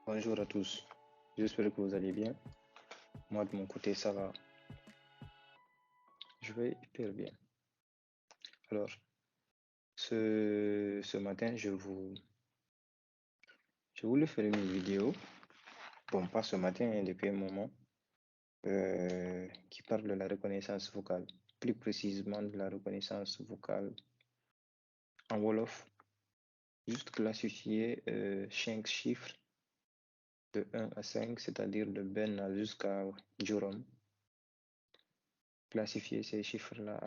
Bonjour à tous, j'espère que vous allez bien. Moi de mon côté ça va, je vais hyper bien. Alors, ce matin je voulais faire une vidéo, bon pas ce matin, hein, depuis un moment, qui parle de la reconnaissance vocale, plus précisément de la reconnaissance vocale en Wolof, juste classifier 5 chiffres de 1 à 5, c'est-à-dire de Ben jusqu'à Jérôme. Classifier ces chiffres-là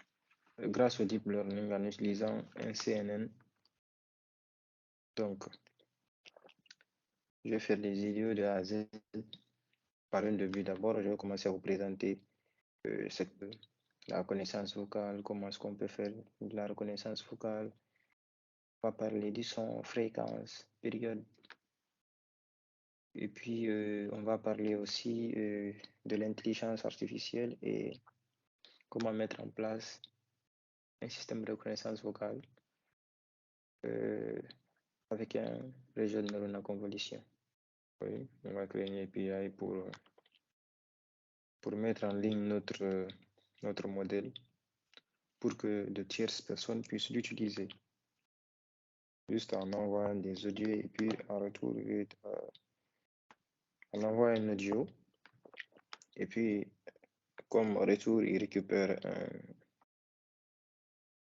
grâce au deep learning en utilisant un CNN. Donc, je vais faire des vidéos de A à Z. Par un début, d'abord, je vais commencer à vous présenter la reconnaissance vocale, comment est-ce qu'on peut faire de la reconnaissance vocale. On va parler du son, fréquence, période. Et puis, on va parler aussi de l'intelligence artificielle et comment mettre en place un système de reconnaissance vocale avec un réseau de neurones à convolution. Oui, on va créer une API pour mettre en ligne notre modèle pour que de tierces personnes puissent l'utiliser. Juste en envoyant des audios et puis en retour, on envoie un audio et puis comme retour, il récupère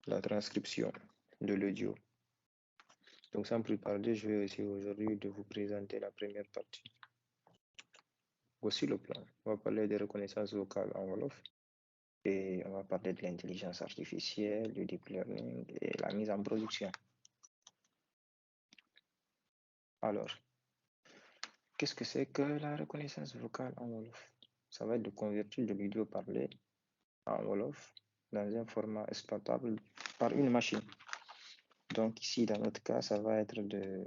la transcription de l'audio. Donc sans plus tarder, je vais essayer aujourd'hui de vous présenter la première partie. Voici le plan. On va parler de reconnaissance vocale en Wolof et on va parler de l'intelligence artificielle, du deep learning et la mise en production. Alors, qu'est-ce que c'est que la reconnaissance vocale en Wolof? Ça va être de convertir de l'audio parlé en Wolof dans un format exploitable par une machine. Donc ici, dans notre cas, ça va être de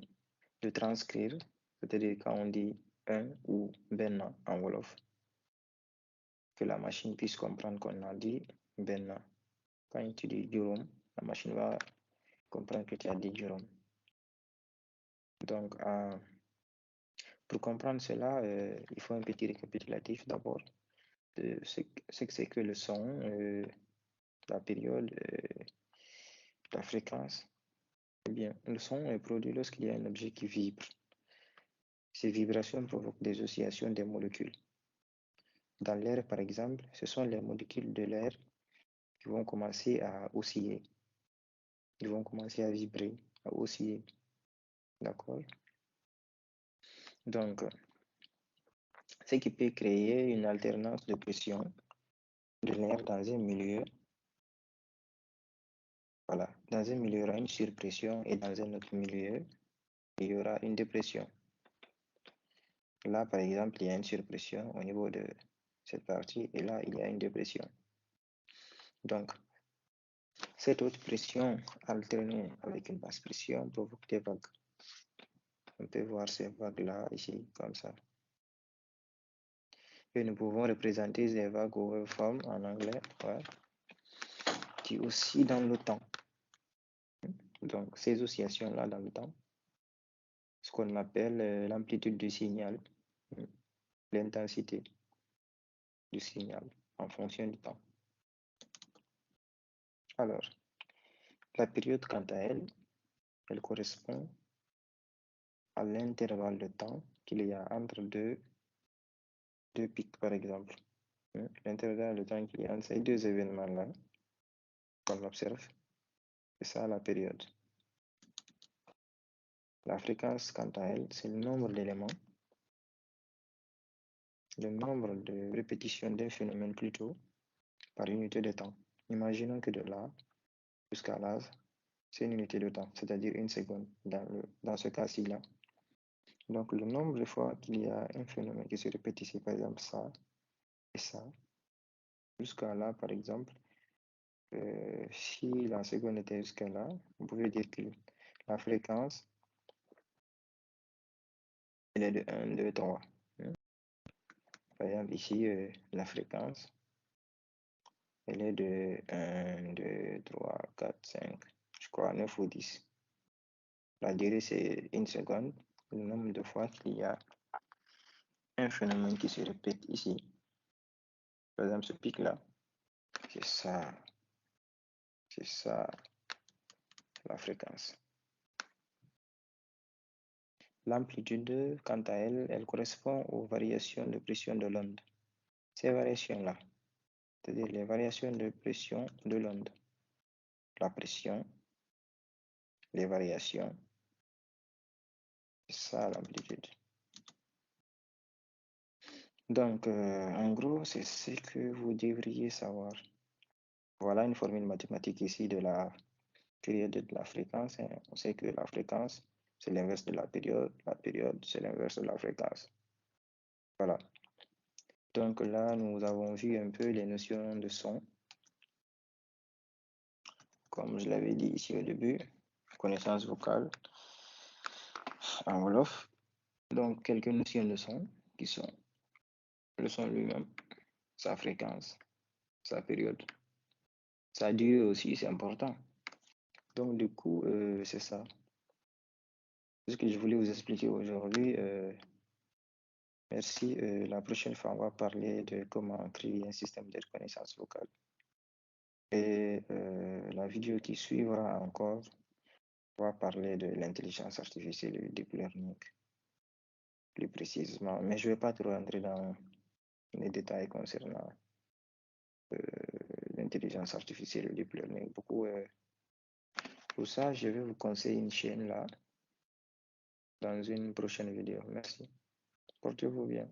transcrire, c'est-à-dire quand on dit un ou benna en Wolof, que la machine puisse comprendre qu'on a dit benna. Quand tu dis Jérôme, la machine va comprendre que tu as dit Jérôme. Donc, pour comprendre cela, il faut un petit récapitulatif d'abord de ce que c'est que le son, la période, la fréquence. Eh bien, le son est produit lorsqu'il y a un objet qui vibre. Ces vibrations provoquent des oscillations des molécules. Dans l'air, par exemple, ce sont les molécules de l'air qui vont commencer à osciller. Ils vont commencer à vibrer, à osciller. D'accord? Donc, ce qui peut créer une alternance de pression de l'air dans un milieu. Voilà, dans un milieu, il y aura une surpression et dans un autre milieu, il y aura une dépression. Là, par exemple, il y a une surpression au niveau de cette partie et là, il y a une dépression. Donc, cette haute pression alternée avec une basse pression provoque des vagues. On peut voir ces vagues-là ici, comme ça. Et nous pouvons représenter ces vagues au waveform en anglais, ouais, qui oscillent dans le temps. Donc, ces oscillations-là dans le temps, ce qu'on appelle l'amplitude du signal, l'intensité du signal en fonction du temps. Alors, la période, quant à elle, elle correspond à l'intervalle de temps qu'il y a entre deux pics, par exemple. L'intervalle de temps qu'il y a entre ces deux événements-là, qu'on observe, c'est ça la période. La fréquence, quant à elle, c'est le nombre d'éléments, le nombre de répétitions d'un phénomène plutôt, par unité de temps. Imaginons que de là jusqu'à là, c'est une unité de temps, c'est-à-dire une seconde dans ce cas-ci là. Donc le nombre de fois qu'il y a un phénomène qui se répète ici, par exemple ça et ça, jusqu'à là par exemple, si la seconde était jusqu'à là, vous pouvez dire que la fréquence, elle est de 1, 2, 3. Par exemple ici, la fréquence, elle est de 1, 2, 3, 4, 5, je crois 9 ou 10. La durée, c'est une seconde, le nombre de fois qu'il y a un phénomène qui se répète ici. Par exemple, ce pic-là, c'est ça la fréquence. L'amplitude, quant à elle, elle correspond aux variations de pression de l'onde. Ces variations-là, c'est-à-dire les variations de pression de l'onde. La pression, les variations, c'est ça l'amplitude. Donc, en gros, c'est ce que vous devriez savoir. Voilà une formule mathématique ici de la période de la fréquence. On sait que la fréquence, c'est l'inverse de la période c'est l'inverse de la fréquence. Voilà. Donc là, nous avons vu un peu les notions de son. Comme je l'avais dit ici au début, connaissance vocale en Wolof. Donc, quelques notions de son qui sont le son lui-même, sa fréquence, sa période, sa durée aussi, c'est important. Donc, du coup, c'est ça. Ce que je voulais vous expliquer aujourd'hui. Merci. La prochaine fois, on va parler de comment créer un système de reconnaissance vocale. Et la vidéo qui suivra encore va parler de l'intelligence artificielle et du deep learning plus précisément. Mais je ne vais pas trop rentrer dans les détails concernant l'intelligence artificielle et le deep learning. Beaucoup, pour ça, je vais vous conseiller une chaîne là dans une prochaine vidéo. Merci. Portez-vous bien.